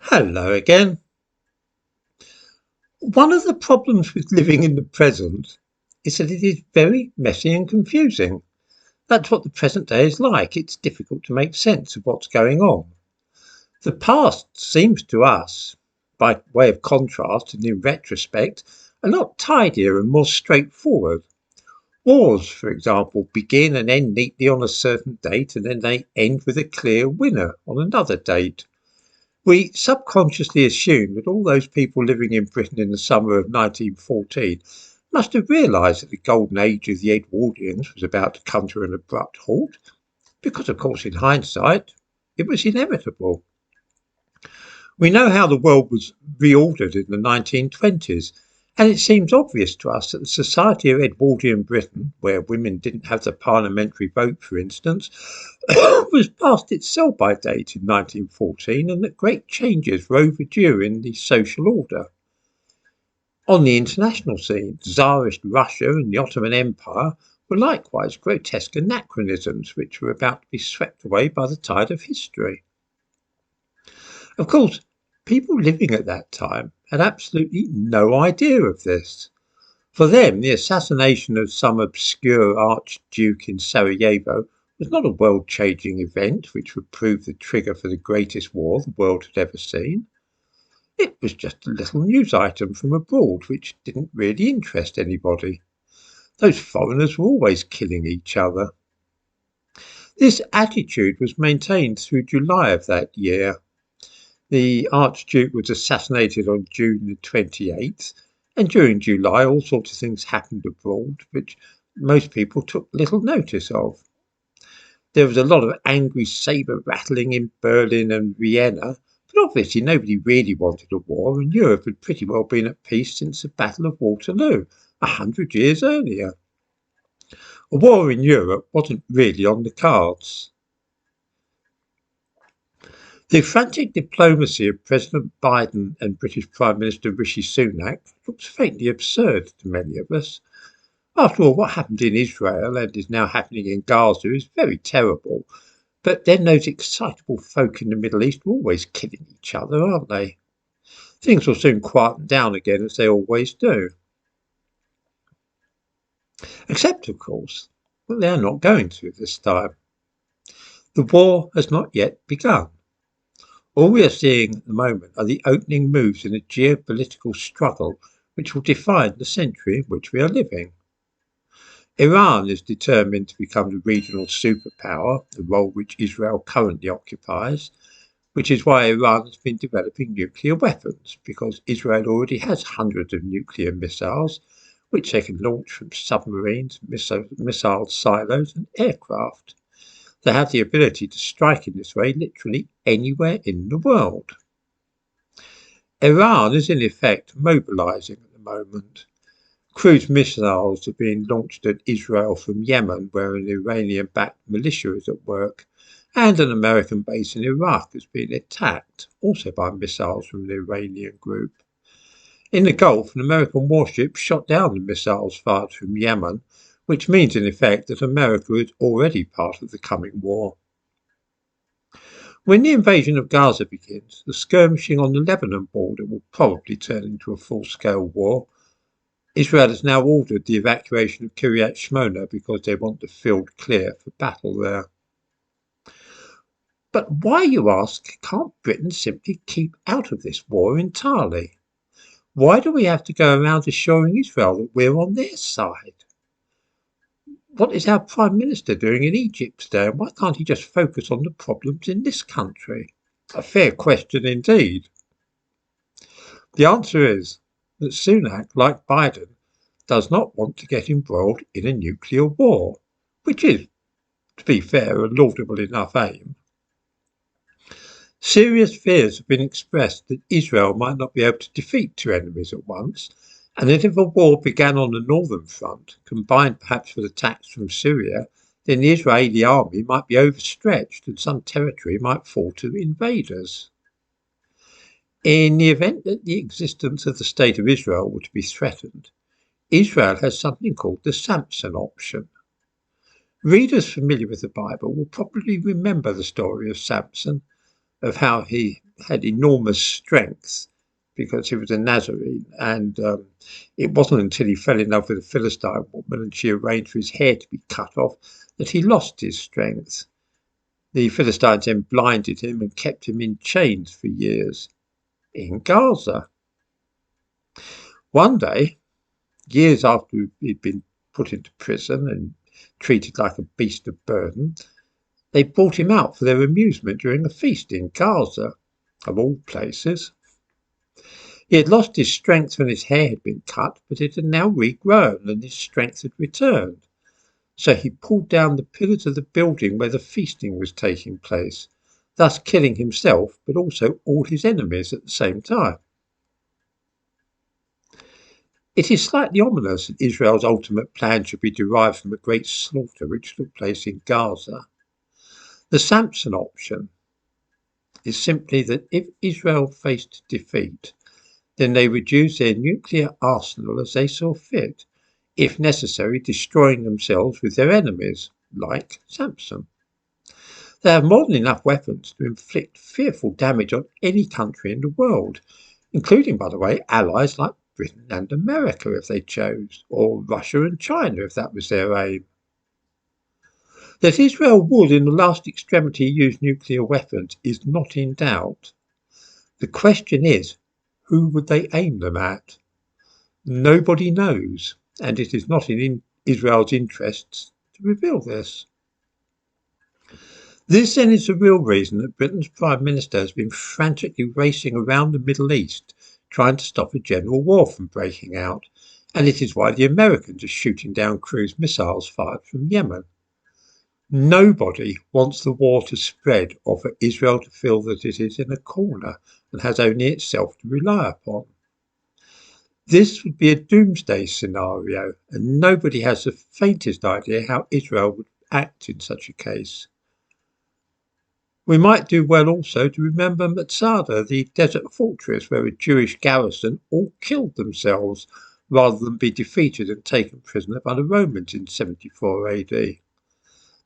Hello again. One of the problems with living in the present is that it is very messy and confusing. That's what the present day is like. It's difficult to make sense of what's going on. The past seems to us, by way of contrast and in retrospect, a lot tidier and more straightforward. Wars, for example, begin and end neatly on a certain date and then they end with a clear winner on another date. We subconsciously assume that all those people living in Britain in the summer of 1914 must have realised that the golden age of the Edwardians was about to come to an abrupt halt, because, of course, in hindsight, it was inevitable. We know how the world was reordered in the 1920s, and it seems obvious to us that the society of Edwardian Britain, where women didn't have the parliamentary vote, for instance, was past its sell-by date in 1914 and that great changes were overdue in the social order. On the international scene, Tsarist Russia and the Ottoman Empire were likewise grotesque anachronisms which were about to be swept away by the tide of history. Of course, people living at that time had absolutely no idea of this. For them, the assassination of some obscure archduke in Sarajevo was not a world-changing event which would prove the trigger for the greatest war the world had ever seen. It was just a little news item from abroad which didn't really interest anybody. Those foreigners were always killing each other. This attitude was maintained through July of that year. The Archduke was assassinated on June the 28th, and during July all sorts of things happened abroad which most people took little notice of. There was a lot of angry sabre rattling in Berlin and Vienna, but obviously nobody really wanted a war, and Europe had pretty well been at peace since the Battle of Waterloo, 100 years earlier. A war in Europe wasn't really on the cards. The frantic diplomacy of President Biden and British Prime Minister Rishi Sunak looks faintly absurd to many of us. After all, what happened in Israel and is now happening in Gaza is very terrible, but then those excitable folk in the Middle East are always killing each other, aren't they? Things will soon quieten down again, as they always do. Except, of course, that they are not going to this time. The war has not yet begun. All we are seeing at the moment are the opening moves in a geopolitical struggle which will define the century in which we are living. Iran is determined to become the regional superpower, the role which Israel currently occupies, which is why Iran has been developing nuclear weapons, because Israel already has hundreds of nuclear missiles, which they can launch from submarines, missile silos and aircraft. They have the ability to strike in this way literally anywhere in the world. Iran is in effect mobilising at the moment. Cruise missiles are being launched at Israel from Yemen, where an Iranian-backed militia is at work, and an American base in Iraq has been attacked, also by missiles from an Iranian group. In the Gulf, an American warship shot down the missiles fired from Yemen, which means in effect that America is already part of the coming war. When the invasion of Gaza begins, the skirmishing on the Lebanon border will probably turn into a full-scale war. Israel has now ordered the evacuation of Kiryat Shmona because they want the field clear for battle there. But why, you ask, can't Britain simply keep out of this war entirely? Why do we have to go around assuring Israel that we're on their side? What is our Prime Minister doing in Egypt today, and why can't he just focus on the problems in this country? A fair question indeed. The answer is that Sunak, like Biden, does not want to get embroiled in a nuclear war, which is, to be fair, a laudable enough aim. Serious fears have been expressed that Israel might not be able to defeat two enemies at once, and that if a war began on the northern front, combined perhaps with attacks from Syria, then the Israeli army might be overstretched and some territory might fall to invaders. In the event that the existence of the State of Israel were to be threatened, Israel has something called the Samson option. Readers familiar with the Bible will probably remember the story of Samson, of how he had enormous strength because he was a Nazarene, and it wasn't until he fell in love with a Philistine woman and she arranged for his hair to be cut off that he lost his strength. The Philistines then blinded him and kept him in chains for years in Gaza. One day, years after he'd been put into prison and treated like a beast of burden, they brought him out for their amusement during a feast in Gaza, of all places. He had lost his strength when his hair had been cut, but it had now regrown and his strength had returned. So he pulled down the pillars of the building where the feasting was taking place, thus killing himself but also all his enemies at the same time. It is slightly ominous that Israel's ultimate plan should be derived from a great slaughter which took place in Gaza. The Samson option is simply that if Israel faced defeat, then they would use their nuclear arsenal as they saw fit, if necessary destroying themselves with their enemies, like Samson. They have more than enough weapons to inflict fearful damage on any country in the world, including, by the way, allies like Britain and America if they chose, or Russia and China if that was their aim. That Israel would, in the last extremity, use nuclear weapons is not in doubt. The question is, who would they aim them at? Nobody knows, and it is not in Israel's interests to reveal this. This then is the real reason that Britain's Prime Minister has been frantically racing around the Middle East trying to stop a general war from breaking out, and it is why the Americans are shooting down cruise missiles fired from Yemen. Nobody wants the war to spread or for Israel to feel that it is in a corner and has only itself to rely upon. This would be a doomsday scenario, and nobody has the faintest idea how Israel would act in such a case. We might do well also to remember Masada, the desert fortress where a Jewish garrison all killed themselves rather than be defeated and taken prisoner by the Romans in 74 AD.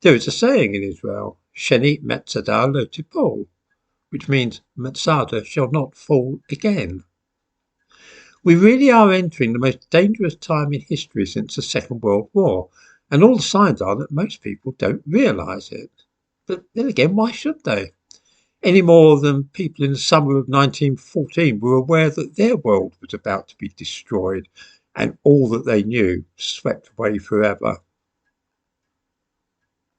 There is a saying in Israel, Sheni Masada lo tipol, which means Masada shall not fall again. We really are entering the most dangerous time in history since the Second World War, and all the signs are that most people don't realise it. But then again, why should they? Any more than people in the summer of 1914 were aware that their world was about to be destroyed and all that they knew swept away forever.